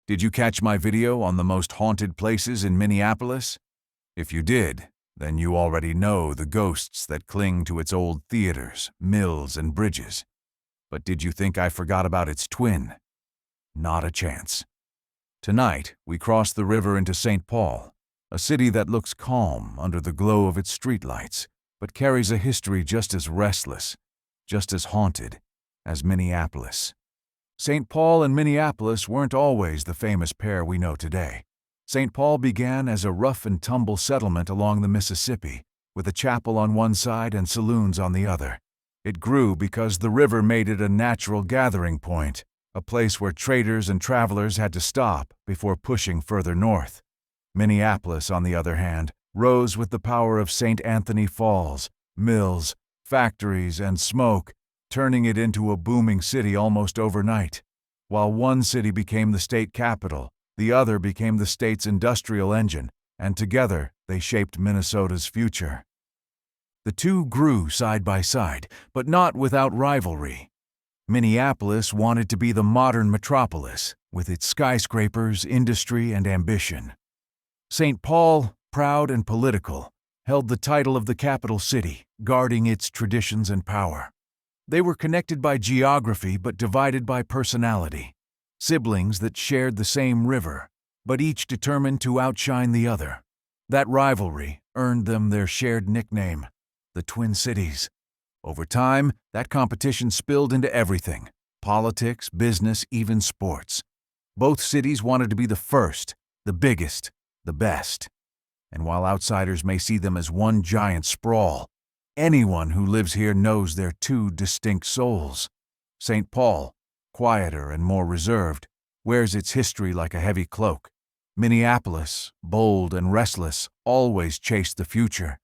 Did you catch my video on the most haunted places in Minneapolis? If you did, then you already know the ghosts that cling to its old theaters, mills, and bridges. But did you think I forgot about its twin? Not a chance. Tonight, we cross the river into St. Paul, a city that looks calm under the glow of its streetlights, but carries a history just as restless, just as haunted, as Minneapolis. St. Paul and Minneapolis weren't always the famous pair we know today. St. Paul began as a rough-and-tumble settlement along the Mississippi, with a chapel on one side and saloons on the other. It grew because the river made it a natural gathering point, a place where traders and travelers had to stop before pushing further north. Minneapolis, on the other hand, rose with the power of St. Anthony Falls, mills, factories, and smoke, turning it into a booming city almost overnight. While one city became the state capital, the other became the state's industrial engine, and together they shaped Minnesota's future. The two grew side by side, but not without rivalry. Minneapolis wanted to be the modern metropolis, with its skyscrapers, industry, and ambition. St. Paul, proud and political, held the title of the capital city, guarding its traditions and power. They were connected by geography but divided by personality. Siblings that shared the same river, but each determined to outshine the other. That rivalry earned them their shared nickname, the Twin Cities. Over time, that competition spilled into everything: politics, business, even sports. Both cities wanted to be the first, the biggest, the best. And while outsiders may see them as one giant sprawl, anyone who lives here knows they're two distinct souls. St. Paul, quieter and more reserved, wears its history like a heavy cloak. Minneapolis, bold and restless, always chased the future.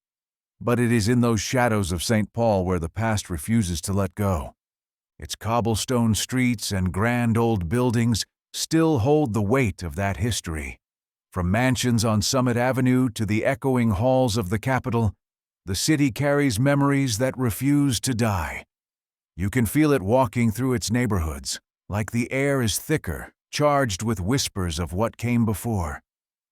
But it is in those shadows of St. Paul where the past refuses to let go. Its cobblestone streets and grand old buildings still hold the weight of that history. From mansions on Summit Avenue to the echoing halls of the Capitol, the city carries memories that refuse to die. You can feel it walking through its neighborhoods, like the air is thicker, charged with whispers of what came before.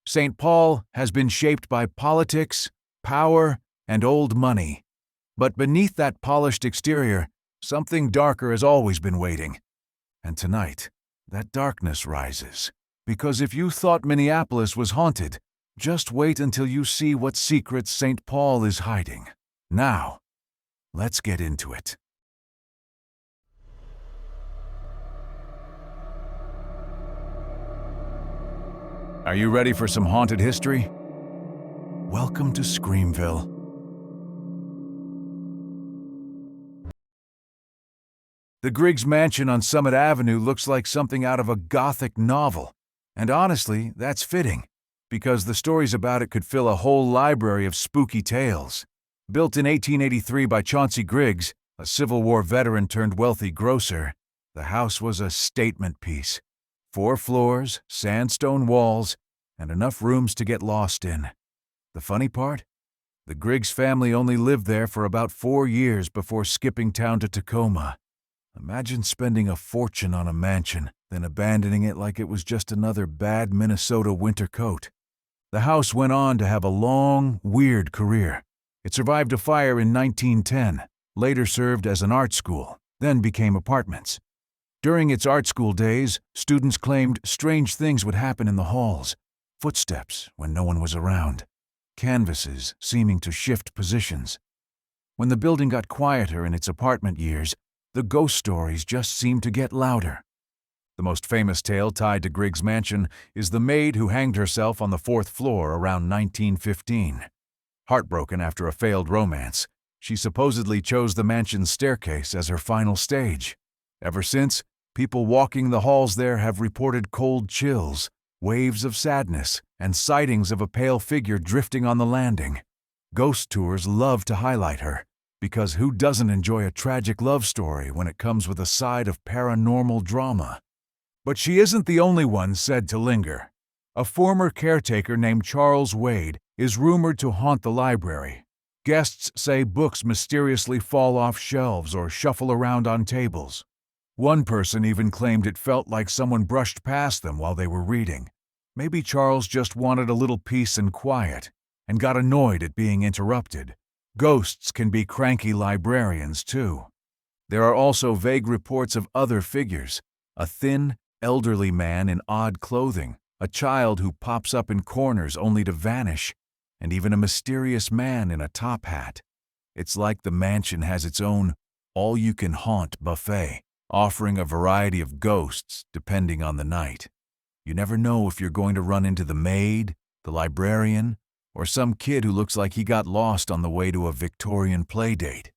St. Paul has been shaped by politics, power, and old money. But beneath that polished exterior, something darker has always been waiting. And tonight, that darkness rises. Because if you thought Minneapolis was haunted, just wait until you see what secrets St. Paul is hiding. Now, let's get into it. Are you ready for some haunted history? Welcome to Screamville. The Griggs Mansion on Summit Avenue looks like something out of a Gothic novel. And honestly, that's fitting, because the stories about it could fill a whole library of spooky tales. Built in 1883 by Chauncey Griggs, a Civil War veteran turned wealthy grocer, the house was a statement piece. 4 floors, sandstone walls, and enough rooms to get lost in. The funny part? The Griggs family only lived there for about 4 years before skipping town to Tacoma. Imagine spending a fortune on a mansion, then abandoning it like it was just another bad Minnesota winter coat. The house went on to have a long, weird career. It survived a fire in 1910, later served as an art school, then became apartments. During its art school days, students claimed strange things would happen in the halls. Footsteps when no one was around. Canvases seeming to shift positions. When the building got quieter in its apartment years, the ghost stories just seemed to get louder. The most famous tale tied to Griggs Mansion is the maid who hanged herself on the 4th floor around 1915. Heartbroken after a failed romance, she supposedly chose the mansion's staircase as her final stage. Ever since, people walking the halls there have reported cold chills, waves of sadness, and sightings of a pale figure drifting on the landing. Ghost tours love to highlight her, because who doesn't enjoy a tragic love story when it comes with a side of paranormal drama? But she isn't the only one said to linger. A former caretaker named Charles Wade is rumored to haunt the library. Guests say books mysteriously fall off shelves or shuffle around on tables. One person even claimed it felt like someone brushed past them while they were reading. Maybe Charles just wanted a little peace and quiet, and got annoyed at being interrupted. Ghosts can be cranky librarians, too. There are also vague reports of other figures: a thin, elderly man in odd clothing, a child who pops up in corners only to vanish, and even a mysterious man in a top hat. It's like the mansion has its own all-you-can-haunt buffet, offering a variety of ghosts depending on the night. You never know if you're going to run into the maid, the librarian, or some kid who looks like he got lost on the way to a Victorian playdate.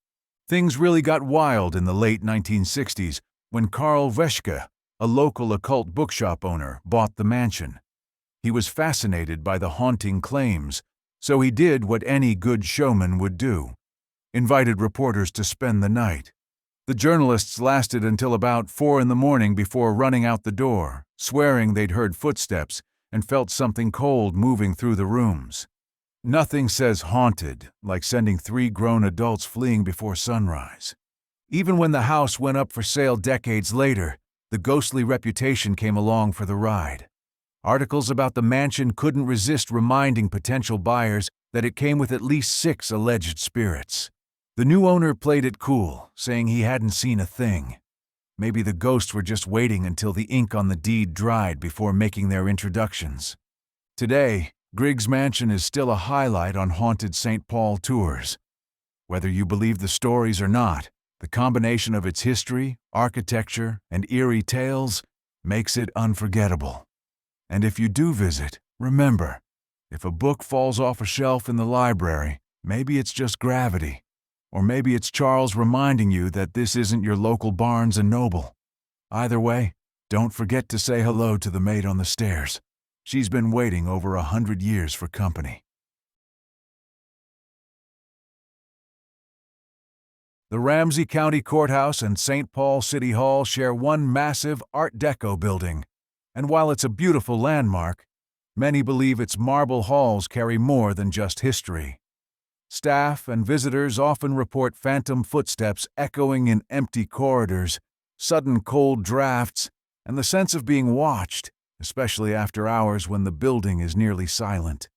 Things really got wild in the late 1960s when Karl Weschke, a local occult bookshop owner, bought the mansion. He was fascinated by the haunting claims, so he did what any good showman would do: invited reporters to spend the night. The journalists lasted until about 4 a.m. before running out the door, swearing they'd heard footsteps and felt something cold moving through the rooms. Nothing says haunted like sending 3 grown adults fleeing before sunrise. Even when the house went up for sale decades later, the ghostly reputation came along for the ride. Articles about the mansion couldn't resist reminding potential buyers that it came with at least 6 alleged spirits. The new owner played it cool, saying he hadn't seen a thing. Maybe the ghosts were just waiting until the ink on the deed dried before making their introductions. Today, Griggs Mansion is still a highlight on haunted St. Paul tours. Whether you believe the stories or not, the combination of its history, architecture, and eerie tales makes it unforgettable. And if you do visit, remember, if a book falls off a shelf in the library, maybe it's just gravity. Or maybe it's Charles reminding you that this isn't your local Barnes & Noble. Either way, don't forget to say hello to the maid on the stairs. She's been waiting over 100 years for company. The Ramsey County Courthouse and St. Paul City Hall share one massive Art Deco building, and while it's a beautiful landmark, many believe its marble halls carry more than just history. Staff and visitors often report phantom footsteps echoing in empty corridors, sudden cold drafts, and the sense of being watched, especially after hours when the building is nearly silent.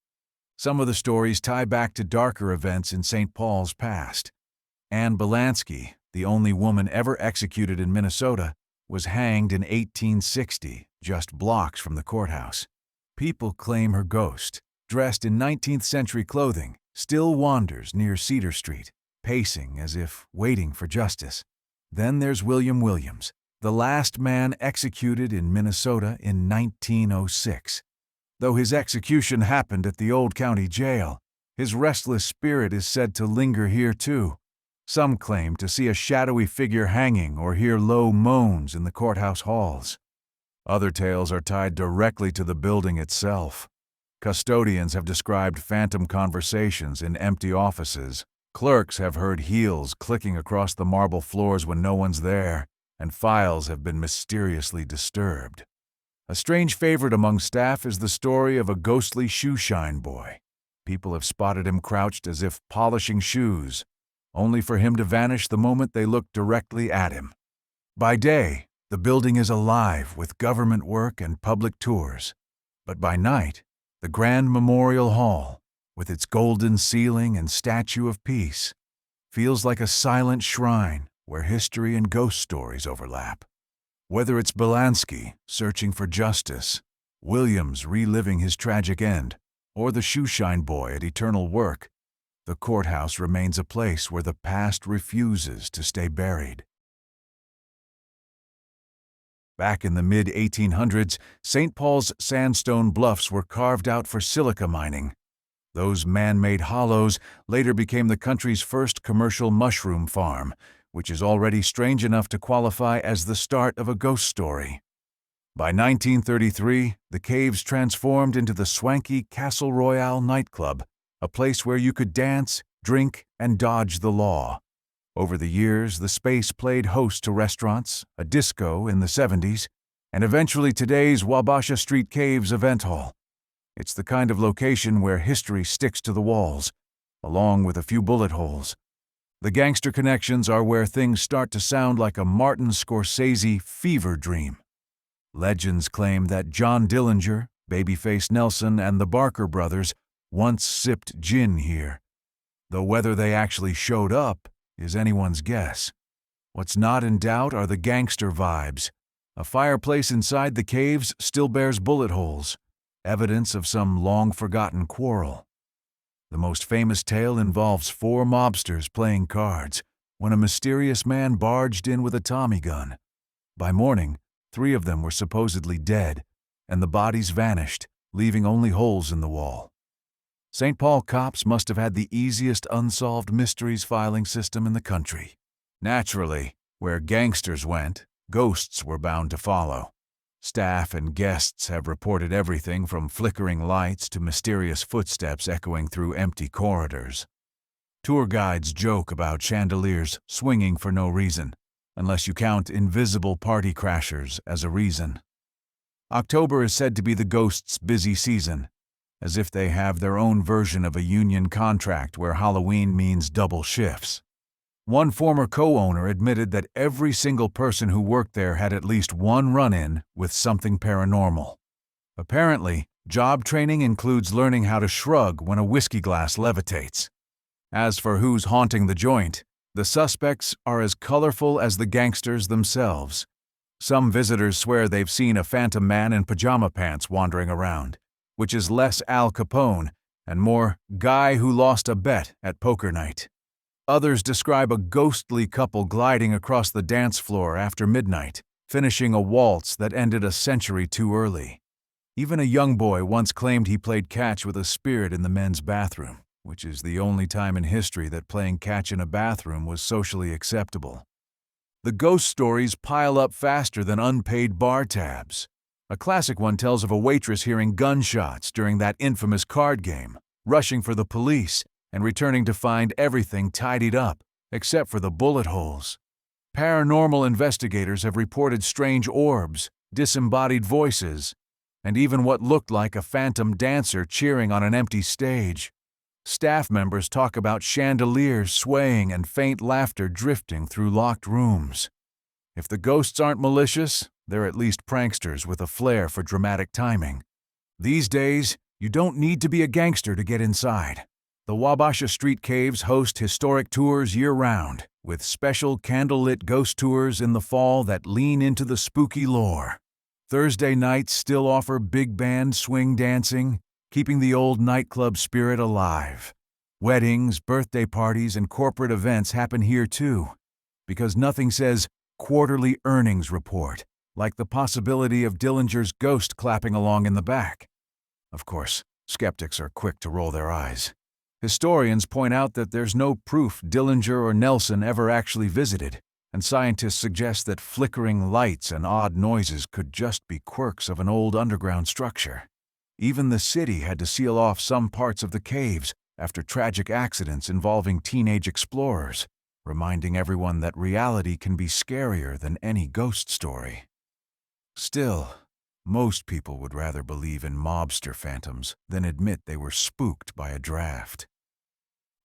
Some of the stories tie back to darker events in St. Paul's past. Anne Belansky, the only woman ever executed in Minnesota, was hanged in 1860, just blocks from the courthouse. People claim her ghost, dressed in 19th-century clothing, still wanders near Cedar Street, pacing as if waiting for justice. Then there's William Williams, the last man executed in Minnesota in 1906. Though his execution happened at the old county jail, his restless spirit is said to linger here too. Some claim to see a shadowy figure hanging or hear low moans in the courthouse halls. Other tales are tied directly to the building itself. Custodians have described phantom conversations in empty offices. Clerks have heard heels clicking across the marble floors when no one's there, and files have been mysteriously disturbed. A strange favorite among staff is the story of a ghostly shoeshine boy. People have spotted him crouched as if polishing shoes, only for him to vanish the moment they look directly at him. By day, the building is alive with government work and public tours. But by night, the Grand Memorial Hall, with its golden ceiling and statue of peace, feels like a silent shrine where history and ghost stories overlap. Whether it's Belansky searching for justice, Williams reliving his tragic end, or the shoeshine boy at eternal work, the courthouse remains a place where the past refuses to stay buried. Back in the mid-1800s, St. Paul's sandstone bluffs were carved out for silica mining. Those man-made hollows later became the country's first commercial mushroom farm, which is already strange enough to qualify as the start of a ghost story. By 1933, the caves transformed into the swanky Castle Royale nightclub, a place where you could dance, drink, and dodge the law. Over the years, the space played host to restaurants, a disco in the 70s, and eventually today's Wabasha Street Caves event hall. It's the kind of location where history sticks to the walls, along with a few bullet holes. The gangster connections are where things start to sound like a Martin Scorsese fever dream. Legends claim that John Dillinger, Babyface Nelson, and the Barker brothers once sipped gin here, though whether they actually showed up is anyone's guess. What's not in doubt are the gangster vibes. A fireplace inside the caves still bears bullet holes, evidence of some long-forgotten quarrel. The most famous tale involves 4 mobsters playing cards when a mysterious man barged in with a Tommy gun. By morning, 3 of them were supposedly dead, and the bodies vanished, leaving only holes in the wall. St. Paul cops must have had the easiest unsolved mysteries filing system in the country. Naturally, where gangsters went, ghosts were bound to follow. Staff and guests have reported everything from flickering lights to mysterious footsteps echoing through empty corridors. Tour guides joke about chandeliers swinging for no reason, unless you count invisible party crashers as a reason. October is said to be the ghosts' busy season, as if they have their own version of a union contract where Halloween means double shifts. One former co-owner admitted that every single person who worked there had at least one run-in with something paranormal. Apparently, job training includes learning how to shrug when a whiskey glass levitates. As for who's haunting the joint, the suspects are as colorful as the gangsters themselves. Some visitors swear they've seen a phantom man in pajama pants wandering around, which is less Al Capone and more guy who lost a bet at poker night. Others describe a ghostly couple gliding across the dance floor after midnight, finishing a waltz that ended a century too early. Even a young boy once claimed he played catch with a spirit in the men's bathroom, which is the only time in history that playing catch in a bathroom was socially acceptable. The ghost stories pile up faster than unpaid bar tabs. A classic one tells of a waitress hearing gunshots during that infamous card game, rushing for the police, and returning to find everything tidied up, except for the bullet holes. Paranormal investigators have reported strange orbs, disembodied voices, and even what looked like a phantom dancer cheering on an empty stage. Staff members talk about chandeliers swaying and faint laughter drifting through locked rooms. If the ghosts aren't malicious, they're at least pranksters with a flair for dramatic timing. These days, you don't need to be a gangster to get inside. The Wabasha Street Caves host historic tours year-round, with special candlelit ghost tours in the fall that lean into the spooky lore. Thursday nights still offer big band swing dancing, keeping the old nightclub spirit alive. Weddings, birthday parties, and corporate events happen here too, because nothing says quarterly earnings report like the possibility of Dillinger's ghost clapping along in the back. Of course, skeptics are quick to roll their eyes. Historians point out that there's no proof Dillinger or Nelson ever actually visited, and scientists suggest that flickering lights and odd noises could just be quirks of an old underground structure. Even the city had to seal off some parts of the caves after tragic accidents involving teenage explorers, reminding everyone that reality can be scarier than any ghost story. Still, most people would rather believe in mobster phantoms than admit they were spooked by a draft.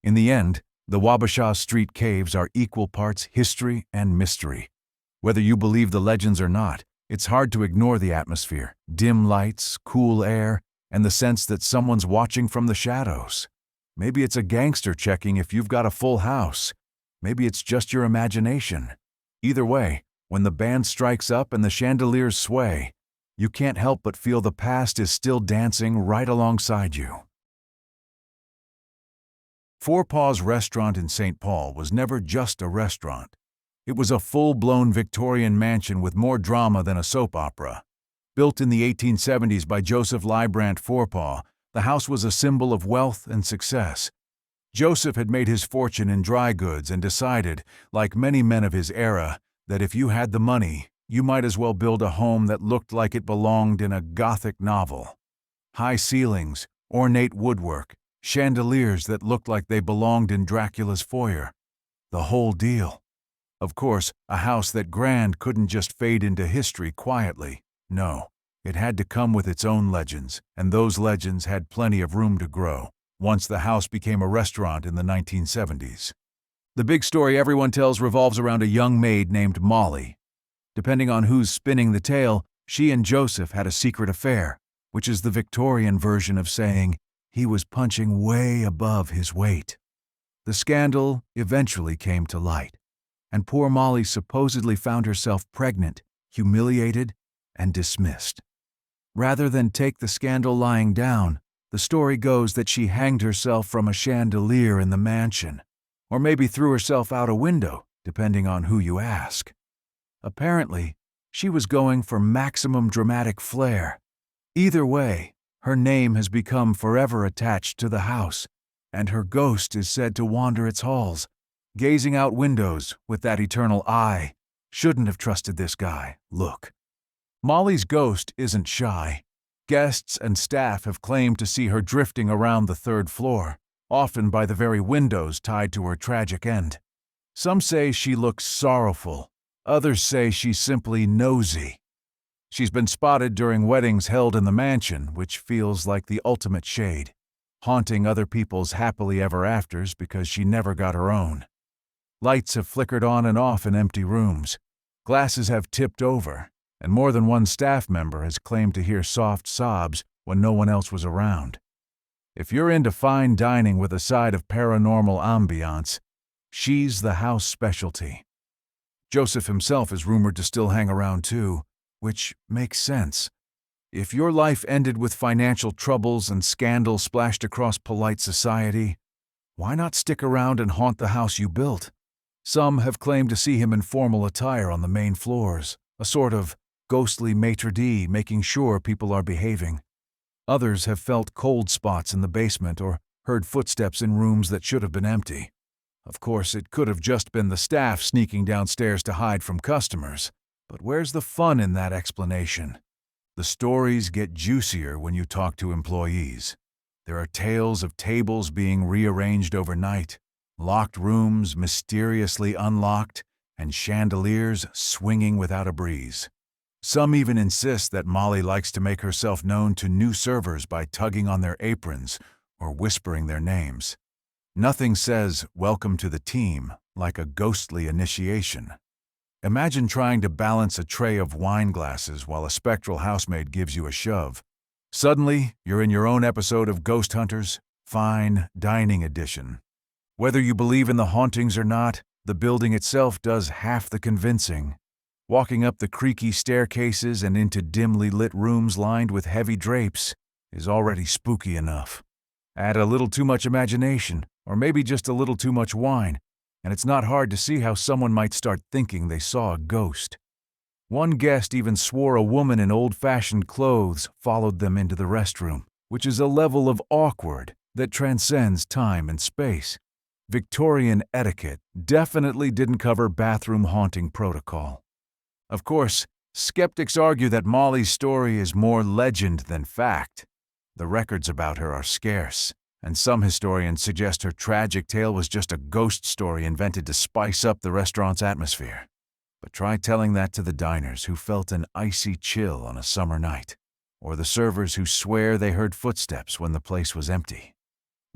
In the end, the Wabasha Street Caves are equal parts history and mystery. Whether you believe the legends or not, it's hard to ignore the atmosphere, dim lights, cool air, and the sense that someone's watching from the shadows. Maybe it's a gangster checking if you've got a full house. Maybe it's just your imagination. Either way, when the band strikes up and the chandeliers sway, you can't help but feel the past is still dancing right alongside you. Four Paws Restaurant in St. Paul was never just a restaurant. It was a full-blown Victorian mansion with more drama than a soap opera. Built in the 1870s by Joseph Librant Forepaugh, the house was a symbol of wealth and success. Joseph had made his fortune in dry goods and decided, like many men of his era, that if you had the money, you might as well build a home that looked like it belonged in a Gothic novel. High ceilings, ornate woodwork, chandeliers that looked like they belonged in Dracula's foyer. The whole deal. Of course, a house that grand couldn't just fade into history quietly. No, it had to come with its own legends, and those legends had plenty of room to grow once the house became a restaurant in the 1970s. The big story everyone tells revolves around a young maid named Molly. Depending on who's spinning the tale, she and Joseph had a secret affair, which is the Victorian version of saying he was punching way above his weight. The scandal eventually came to light, and poor Molly supposedly found herself pregnant, humiliated, and dismissed. Rather than take the scandal lying down, the story goes that she hanged herself from a chandelier in the mansion, or maybe threw herself out a window, depending on who you ask. Apparently, she was going for maximum dramatic flair. Either way, her name has become forever attached to the house, and her ghost is said to wander its halls, gazing out windows with that eternal eye. Shouldn't have trusted this guy. Look. Molly's ghost isn't shy. Guests and staff have claimed to see her drifting around the third floor, often by the very windows tied to her tragic end. Some say she looks sorrowful. Others say she's simply nosy. She's been spotted during weddings held in the mansion, which feels like the ultimate shade, haunting other people's happily ever afters because she never got her own. Lights have flickered on and off in empty rooms. Glasses have tipped over, and more than one staff member has claimed to hear soft sobs when no one else was around. If you're into fine dining with a side of paranormal ambiance, she's the house specialty. Joseph himself is rumored to still hang around too, which makes sense. If your life ended with financial troubles and scandal splashed across polite society, why not stick around and haunt the house you built? Some have claimed to see him in formal attire on the main floors, a sort of ghostly maitre d' making sure people are behaving. Others have felt cold spots in the basement or heard footsteps in rooms that should have been empty. Of course, it could have just been the staff sneaking downstairs to hide from customers. But where's the fun in that explanation? The stories get juicier when you talk to employees. There are tales of tables being rearranged overnight, locked rooms mysteriously unlocked, and chandeliers swinging without a breeze. Some even insist that Molly likes to make herself known to new servers by tugging on their aprons or whispering their names. Nothing says, "Welcome to the team," like a ghostly initiation. Imagine trying to balance a tray of wine glasses while a spectral housemaid gives you a shove. Suddenly, you're in your own episode of Ghost Hunters, Fine Dining Edition. Whether you believe in the hauntings or not, the building itself does half the convincing. Walking up the creaky staircases and into dimly lit rooms lined with heavy drapes is already spooky enough. Add a little too much imagination, or maybe just a little too much wine, and it's not hard to see how someone might start thinking they saw a ghost. One guest even swore a woman in old-fashioned clothes followed them into the restroom, which is a level of awkward that transcends time and space. Victorian etiquette definitely didn't cover bathroom haunting protocol. Of course, skeptics argue that Molly's story is more legend than fact. The records about her are scarce, and some historians suggest her tragic tale was just a ghost story invented to spice up the restaurant's atmosphere. But try telling that to the diners who felt an icy chill on a summer night, or the servers who swear they heard footsteps when the place was empty.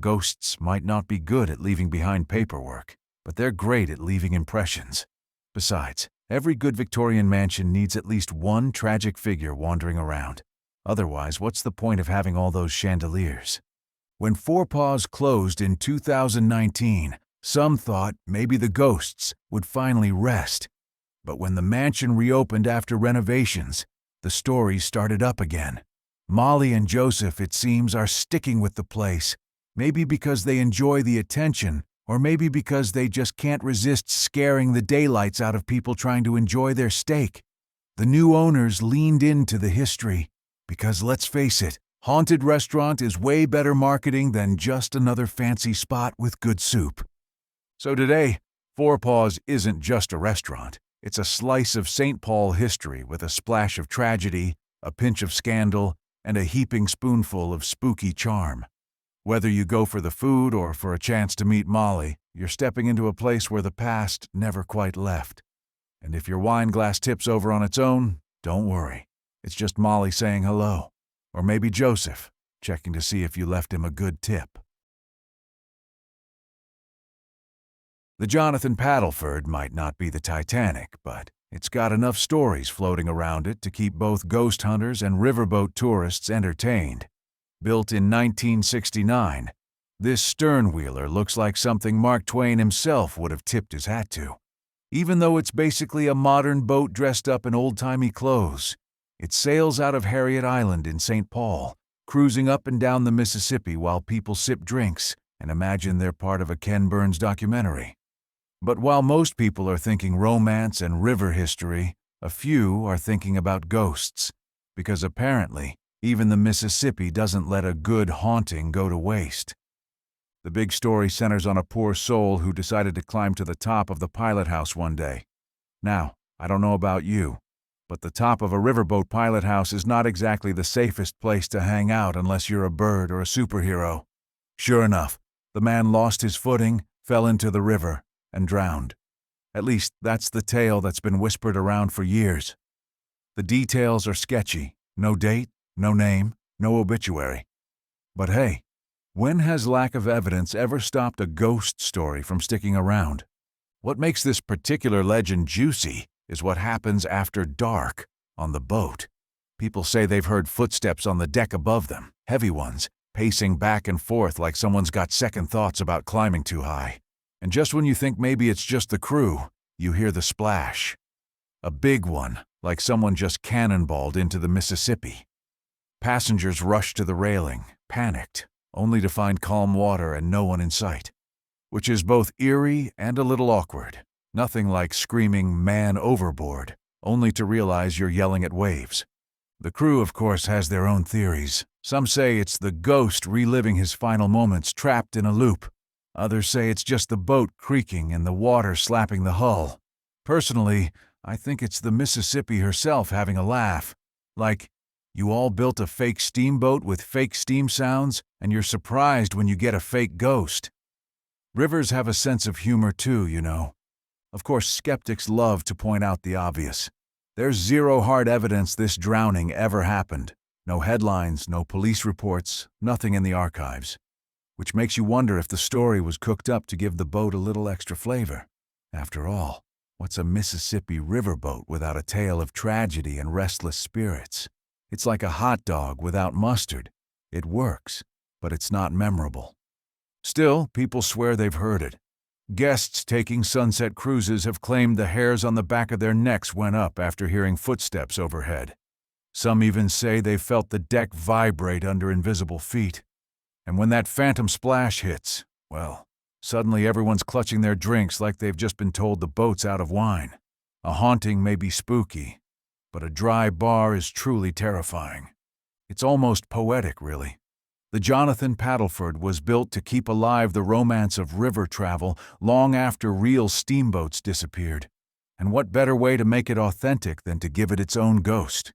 Ghosts might not be good at leaving behind paperwork, but they're great at leaving impressions. Besides, every good Victorian mansion needs at least one tragic figure wandering around. Otherwise, what's the point of having all those chandeliers? When Four Paws closed in 2019, some thought maybe the ghosts would finally rest. But when the mansion reopened after renovations, the stories started up again. Molly and Joseph, it seems, are sticking with the place, maybe because they enjoy the attention, or maybe because they just can't resist scaring the daylights out of people trying to enjoy their steak. The new owners leaned into the history, because let's face it, haunted restaurant is way better marketing than just another fancy spot with good soup. So today, Four Paws isn't just a restaurant. It's a slice of St. Paul history with a splash of tragedy, a pinch of scandal, and a heaping spoonful of spooky charm. Whether you go for the food or for a chance to meet Molly, you're stepping into a place where the past never quite left. And if your wine glass tips over on its own, don't worry. It's just Molly saying hello. Or maybe Joseph, checking to see if you left him a good tip. The Jonathan Paddleford might not be the Titanic, but it's got enough stories floating around it to keep both ghost hunters and riverboat tourists entertained. Built in 1969, this sternwheeler looks like something Mark Twain himself would have tipped his hat to. Even though it's basically a modern boat dressed up in old-timey clothes, it sails out of Harriet Island in St. Paul, cruising up and down the Mississippi while people sip drinks and imagine they're part of a Ken Burns documentary. But while most people are thinking romance and river history, a few are thinking about ghosts, because apparently even the Mississippi doesn't let a good haunting go to waste. The big story centers on a poor soul who decided to climb to the top of the pilot house one day. Now, I don't know about you, but the top of a riverboat pilot house is not exactly the safest place to hang out unless you're a bird or a superhero. Sure enough, the man lost his footing, fell into the river, and drowned. At least, that's the tale that's been whispered around for years. The details are sketchy. No date, no name, no obituary. But hey, when has lack of evidence ever stopped a ghost story from sticking around? What makes this particular legend juicy is what happens after dark on the boat. People say they've heard footsteps on the deck above them, heavy ones, pacing back and forth like someone's got second thoughts about climbing too high. And just when you think maybe it's just the crew, you hear the splash. A big one, like someone just cannonballed into the Mississippi. Passengers rush to the railing, panicked, only to find calm water and no one in sight. Which is both eerie and a little awkward. Nothing like screaming "man overboard," only to realize you're yelling at waves. The crew, of course, has their own theories. Some say it's the ghost reliving his final moments trapped in a loop. Others say it's just the boat creaking and the water slapping the hull. Personally, I think it's the Mississippi herself having a laugh. Like, you all built a fake steamboat with fake steam sounds, and you're surprised when you get a fake ghost. Rivers have a sense of humor too, you know. Of course, skeptics love to point out the obvious. There's zero hard evidence this drowning ever happened. No headlines, no police reports, nothing in the archives. Which makes you wonder if the story was cooked up to give the boat a little extra flavor. After all, what's a Mississippi riverboat without a tale of tragedy and restless spirits? It's like a hot dog without mustard. It works, but it's not memorable. Still, people swear they've heard it. Guests taking sunset cruises have claimed the hairs on the back of their necks went up after hearing footsteps overhead. Some even say they felt the deck vibrate under invisible feet. And when that phantom splash hits, well, suddenly everyone's clutching their drinks like they've just been told the boat's out of wine. A haunting may be spooky, but a dry bar is truly terrifying. It's almost poetic, really. The Jonathan Paddleford was built to keep alive the romance of river travel long after real steamboats disappeared. And what better way to make it authentic than to give it its own ghost?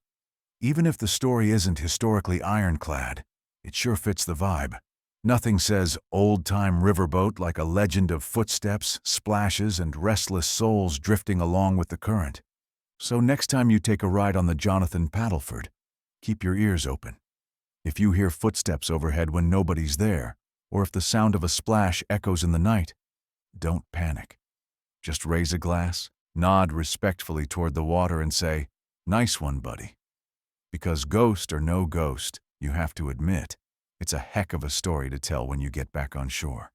Even if the story isn't historically ironclad, it sure fits the vibe. Nothing says old-time riverboat like a legend of footsteps, splashes, and restless souls drifting along with the current. So next time you take a ride on the Jonathan Paddleford, keep your ears open. If you hear footsteps overhead when nobody's there, or if the sound of a splash echoes in the night, don't panic. Just raise a glass, nod respectfully toward the water, and say, "Nice one, buddy." Because ghost or no ghost, you have to admit, it's a heck of a story to tell when you get back on shore.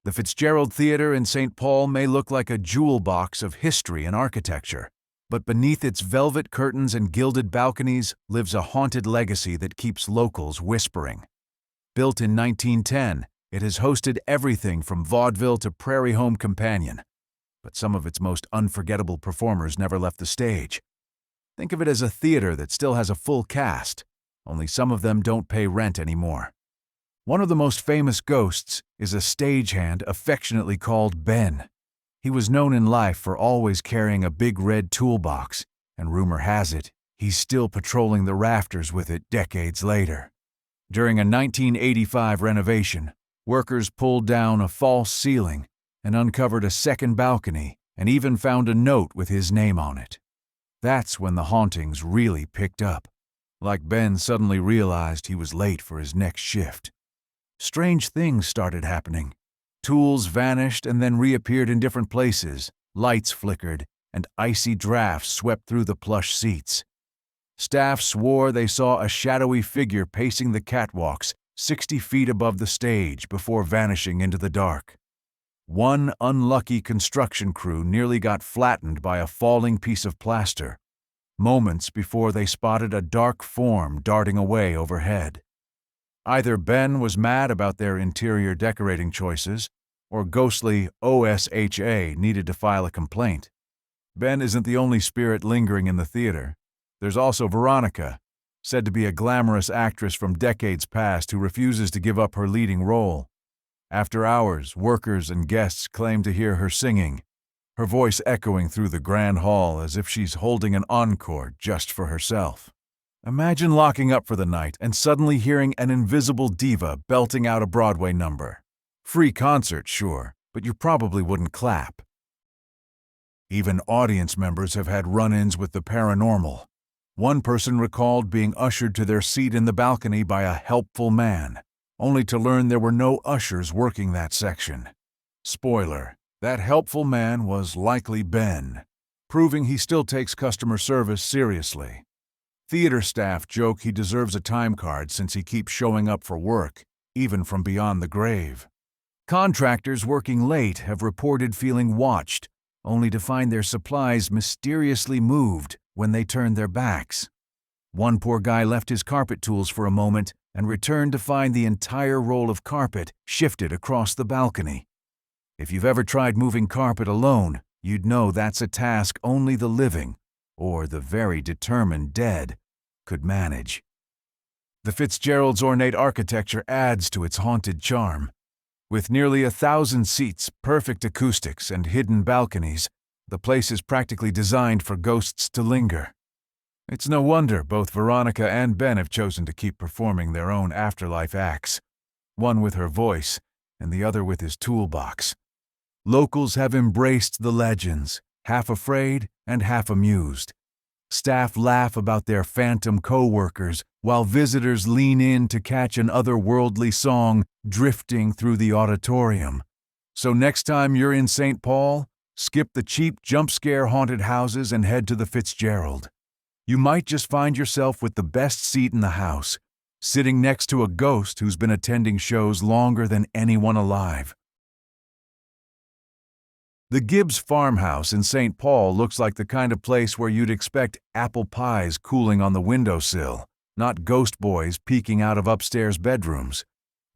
The Fitzgerald Theater in St. Paul may look like a jewel box of history and architecture, but beneath its velvet curtains and gilded balconies lives a haunted legacy that keeps locals whispering. Built in 1910, it has hosted everything from vaudeville to Prairie Home Companion, but some of its most unforgettable performers never left the stage. Think of it as a theater that still has a full cast, only some of them don't pay rent anymore. One of the most famous ghosts is a stagehand affectionately called Ben. He was known in life for always carrying a big red toolbox, and rumor has it, he's still patrolling the rafters with it decades later. During a 1985 renovation, workers pulled down a false ceiling and uncovered a second balcony and even found a note with his name on it. That's when the hauntings really picked up, like Ben suddenly realized he was late for his next shift. strange things started happening. Tools vanished and then reappeared in different places, lights flickered, and icy drafts swept through the plush seats. Staff swore they saw a shadowy figure pacing the catwalks 60 feet above the stage before vanishing into the dark. One unlucky construction crew nearly got flattened by a falling piece of plaster, moments before they spotted a dark form darting away overhead. Either Ben was mad about their interior decorating choices, or ghostly OSHA needed to file a complaint. Ben isn't the only spirit lingering in the theater. There's also Veronica, said to be a glamorous actress from decades past who refuses to give up her leading role. After hours, workers and guests claim to hear her singing, her voice echoing through the grand hall as if she's holding an encore just for herself. Imagine locking up for the night and suddenly hearing an invisible diva belting out a Broadway number. Free concert, sure, but you probably wouldn't clap. Even audience members have had run-ins with the paranormal. One person recalled being ushered to their seat in the balcony by a helpful man, only to learn there were no ushers working that section. Spoiler, that helpful man was likely Ben, proving he still takes customer service seriously. Theater staff joke he deserves a time card since he keeps showing up for work, even from beyond the grave. Contractors working late have reported feeling watched, only to find their supplies mysteriously moved when they turned their backs. One poor guy left his carpet tools for a moment and returned to find the entire roll of carpet shifted across the balcony. If you've ever tried moving carpet alone, you'd know that's a task only the living, or the very determined dead, could manage. The Fitzgerald's ornate architecture adds to its haunted charm. With nearly 1,000 seats, perfect acoustics, and hidden balconies, the place is practically designed for ghosts to linger. It's no wonder both Veronica and Ben have chosen to keep performing their own afterlife acts, one with her voice and the other with his toolbox. Locals have embraced the legends, half afraid and half amused. Staff laugh about their phantom co-workers, while visitors lean in to catch an otherworldly song drifting through the auditorium. So next time you're in St. Paul, skip the cheap jump-scare haunted houses and head to the Fitzgerald. You might just find yourself with the best seat in the house, sitting next to a ghost who's been attending shows longer than anyone alive. The Gibbs farmhouse in St. Paul looks like the kind of place where you'd expect apple pies cooling on the windowsill, not ghost boys peeking out of upstairs bedrooms.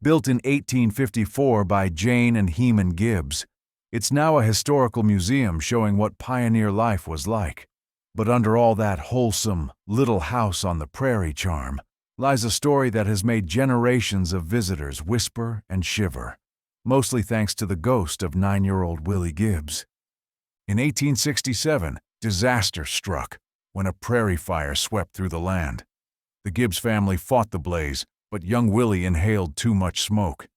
Built in 1854 by Jane and Heman Gibbs, it's now a historical museum showing what pioneer life was like. But under all that wholesome, little house on the prairie charm lies a story that has made generations of visitors whisper and shiver, mostly thanks to the ghost of 9-year-old Willie Gibbs. In 1867, disaster struck when a prairie fire swept through the land. The Gibbs family fought the blaze, but young Willie inhaled too much smoke.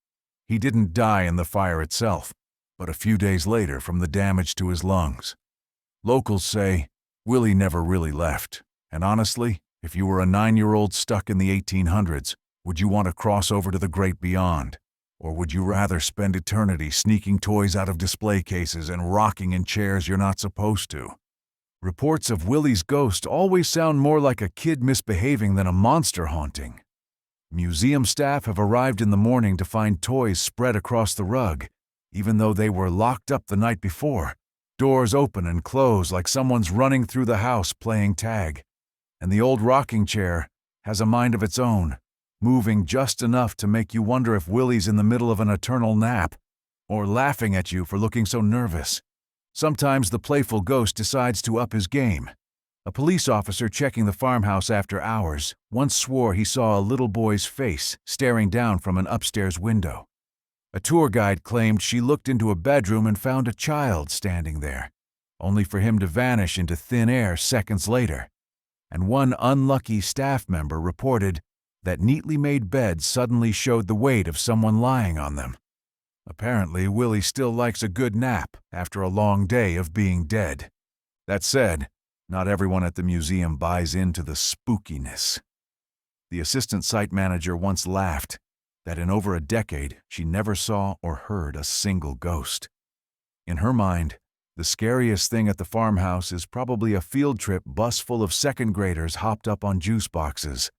He didn't die in the fire itself, but a few days later from the damage to his lungs. Locals say Willie never really left, and honestly, if you were a 9-year-old stuck in the 1800s, would you want to cross over to the great beyond? Or would you rather spend eternity sneaking toys out of display cases and rocking in chairs you're not supposed to? Reports of Willie's ghost always sound more like a kid misbehaving than a monster haunting. Museum staff have arrived in the morning to find toys spread across the rug, even though they were locked up the night before. Doors open and close like someone's running through the house playing tag. And the old rocking chair has a mind of its own, moving just enough to make you wonder if Willie's in the middle of an eternal nap, or laughing at you for looking so nervous. Sometimes the playful ghost decides to up his game. A police officer checking the farmhouse after hours once swore he saw a little boy's face staring down from an upstairs window. A tour guide claimed she looked into a bedroom and found a child standing there, only for him to vanish into thin air seconds later. And one unlucky staff member reported that neatly made beds suddenly showed the weight of someone lying on them. Apparently, Willie still likes a good nap after a long day of being dead. That said, not everyone at the museum buys into the spookiness. The assistant site manager once laughed that in over a decade she never saw or heard a single ghost. In her mind, the scariest thing at the farmhouse is probably a field trip bus full of second graders hopped up on juice boxes.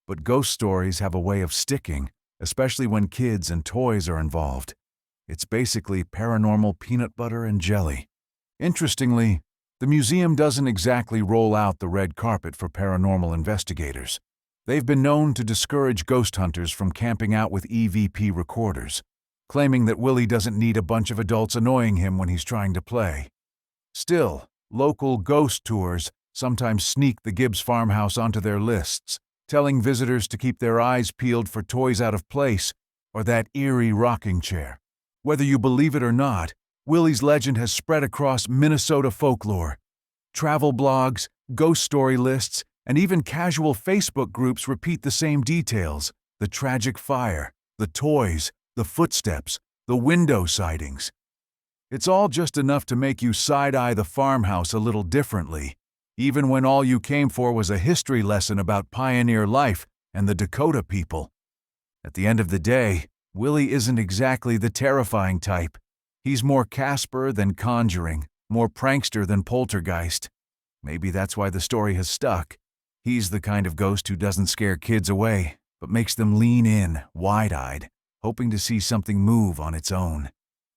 But ghost stories have a way of sticking, especially when kids and toys are involved. It's basically paranormal peanut butter and jelly. Interestingly, the museum doesn't exactly roll out the red carpet for paranormal investigators. They've been known to discourage ghost hunters from camping out with EVP recorders, claiming that Willie doesn't need a bunch of adults annoying him when he's trying to play. Still, local ghost tours sometimes sneak the Gibbs farmhouse onto their lists, telling visitors to keep their eyes peeled for toys out of place or that eerie rocking chair. Whether you believe it or not, Willie's legend has spread across Minnesota folklore. Travel blogs, ghost story lists, and even casual Facebook groups repeat the same details: the tragic fire, the toys, the footsteps, the window sightings. It's all just enough to make you side-eye the farmhouse a little differently, even when all you came for was a history lesson about pioneer life and the Dakota people. At the end of the day, Willie isn't exactly the terrifying type. He's more Casper than Conjuring, more prankster than Poltergeist. Maybe that's why the story has stuck. He's the kind of ghost who doesn't scare kids away, but makes them lean in, wide-eyed, hoping to see something move on its own.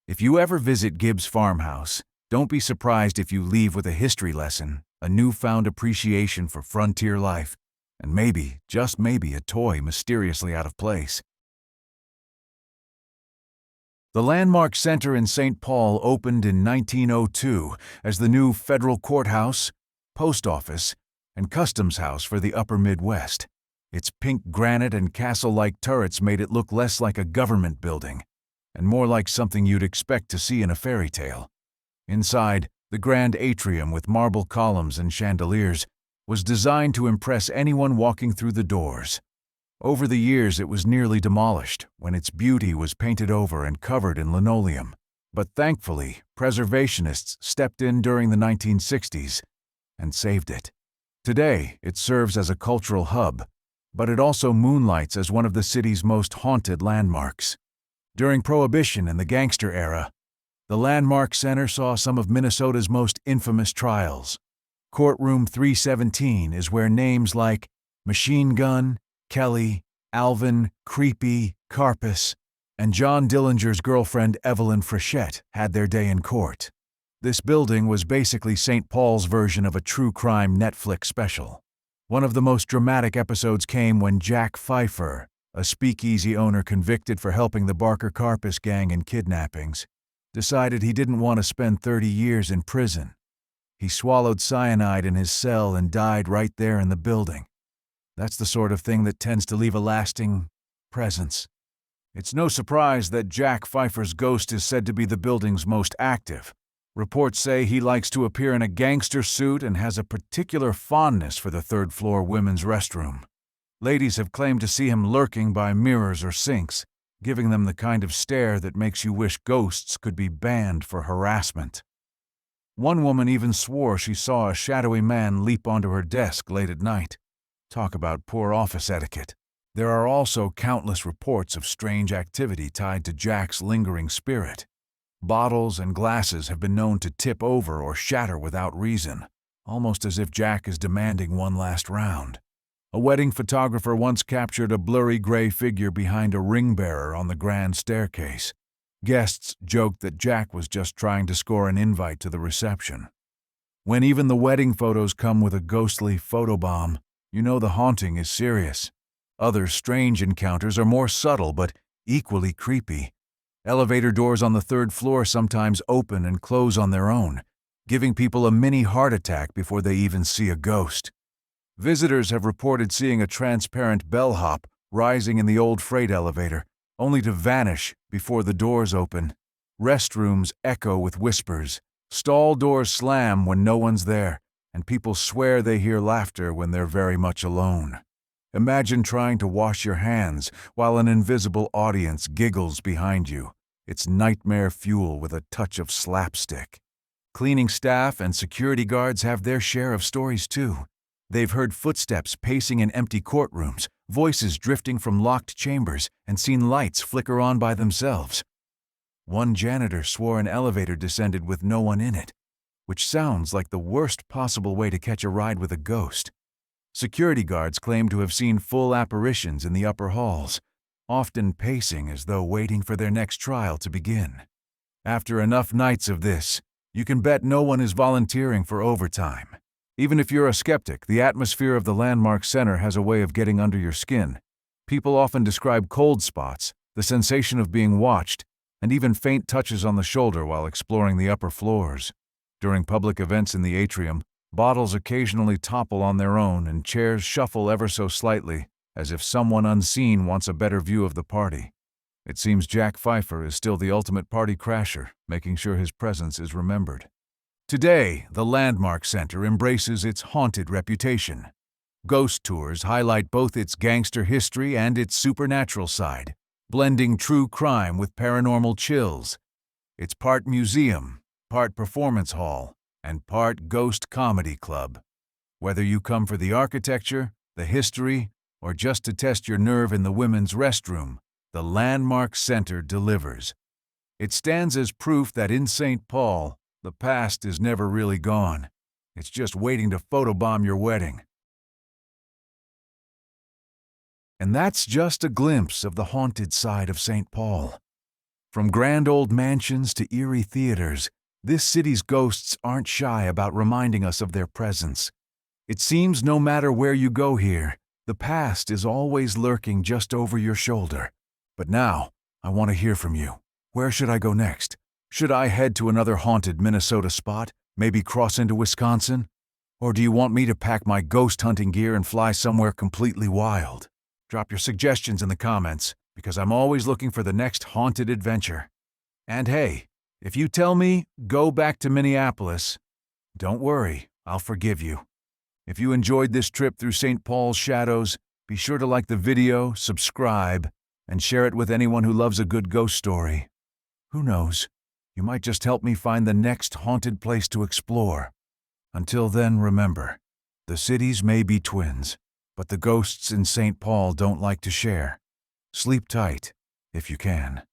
If you ever visit Gibbs farmhouse, don't be surprised if you leave with a history lesson, a newfound appreciation for frontier life, and maybe, just maybe, a toy mysteriously out of place. The Landmark Center in St. Paul opened in 1902 as the new federal courthouse, post office, and customs house for the upper Midwest. Its pink granite and castle-like turrets made it look less like a government building, and more like something you'd expect to see in a fairy tale. Inside, the grand atrium with marble columns and chandeliers was designed to impress anyone walking through the doors. Over the years it was nearly demolished when its beauty was painted over and covered in linoleum. But thankfully, preservationists stepped in during the 1960s and saved it. Today, it serves as a cultural hub, but it also moonlights as one of the city's most haunted landmarks. During Prohibition and the gangster era, the Landmark Center saw some of Minnesota's most infamous trials. Courtroom 317 is where names like Machine Gun, Kelly, Alvin, Creepy, Carpus, and John Dillinger's girlfriend Evelyn Frechette had their day in court. This building was basically St. Paul's version of a true crime Netflix special. One of the most dramatic episodes came when Jack Pfeiffer, a speakeasy owner convicted for helping the Barker Carpus gang in kidnappings, decided he didn't want to spend 30 years in prison. He swallowed cyanide in his cell and died right there in the building. That's the sort of thing that tends to leave a lasting presence. It's no surprise that Jack Pfeiffer's ghost is said to be the building's most active. Reports say he likes to appear in a gangster suit and has a particular fondness for the third-floor women's restroom. Ladies have claimed to see him lurking by mirrors or sinks, giving them the kind of stare that makes you wish ghosts could be banned for harassment. One woman even swore she saw a shadowy man leap onto her desk late at night. Talk about poor office etiquette. There are also countless reports of strange activity tied to Jack's lingering spirit. Bottles and glasses have been known to tip over or shatter without reason, almost as if Jack is demanding one last round. A wedding photographer once captured a blurry gray figure behind a ring bearer on the grand staircase. Guests joked that Jack was just trying to score an invite to the reception. When even the wedding photos come with a ghostly photobomb, you know the haunting is serious. Other strange encounters are more subtle but equally creepy. Elevator doors on the third floor sometimes open and close on their own, giving people a mini heart attack before they even see a ghost. Visitors have reported seeing a transparent bellhop rising in the old freight elevator, only to vanish before the doors open. Restrooms echo with whispers. Stall doors slam when no one's there, and people swear they hear laughter when they're very much alone. Imagine trying to wash your hands while an invisible audience giggles behind you. It's nightmare fuel with a touch of slapstick. Cleaning staff and security guards have their share of stories too. They've heard footsteps pacing in empty courtrooms voices drifting from locked chambers, and seen lights flicker on by themselves. One janitor swore an elevator descended with no one in it, which sounds like the worst possible way to catch a ride with a ghost. Security guards claim to have seen full apparitions in the upper halls, often pacing as though waiting for their next trial to begin. After enough nights of this, you can bet no one is volunteering for overtime. Even if you're a skeptic, the atmosphere of the Landmark Center has a way of getting under your skin. People often describe cold spots, the sensation of being watched, and even faint touches on the shoulder while exploring the upper floors. During public events in the atrium, bottles occasionally topple on their own and chairs shuffle ever so slightly, as if someone unseen wants a better view of the party. It seems Jack Pfeiffer is still the ultimate party crasher, making sure his presence is remembered. Today, the Landmark Center embraces its haunted reputation. Ghost tours highlight both its gangster history and its supernatural side, blending true crime with paranormal chills. It's part museum, part performance hall, and part ghost comedy club. Whether you come for the architecture, the history, or just to test your nerve in the women's restroom, the Landmark Center delivers. It stands as proof that in St. Paul, the past is never really gone. It's just waiting to photobomb your wedding. And that's just a glimpse of the haunted side of St. Paul. From grand old mansions to eerie theaters, this city's ghosts aren't shy about reminding us of their presence. It seems no matter where you go here, the past is always lurking just over your shoulder. But now, I want to hear from you. Where should I go next? Should I head to another haunted Minnesota spot, maybe cross into Wisconsin? Or do you want me to pack my ghost hunting gear and fly somewhere completely wild? Drop your suggestions in the comments, because I'm always looking for the next haunted adventure. And hey, if you tell me, go back to Minneapolis, don't worry, I'll forgive you. If you enjoyed this trip through St. Paul's shadows, be sure to like the video, subscribe, and share it with anyone who loves a good ghost story. Who knows? You might just help me find the next haunted place to explore. Until then, remember, the cities may be twins, but the ghosts in St. Paul don't like to share. Sleep tight, if you can.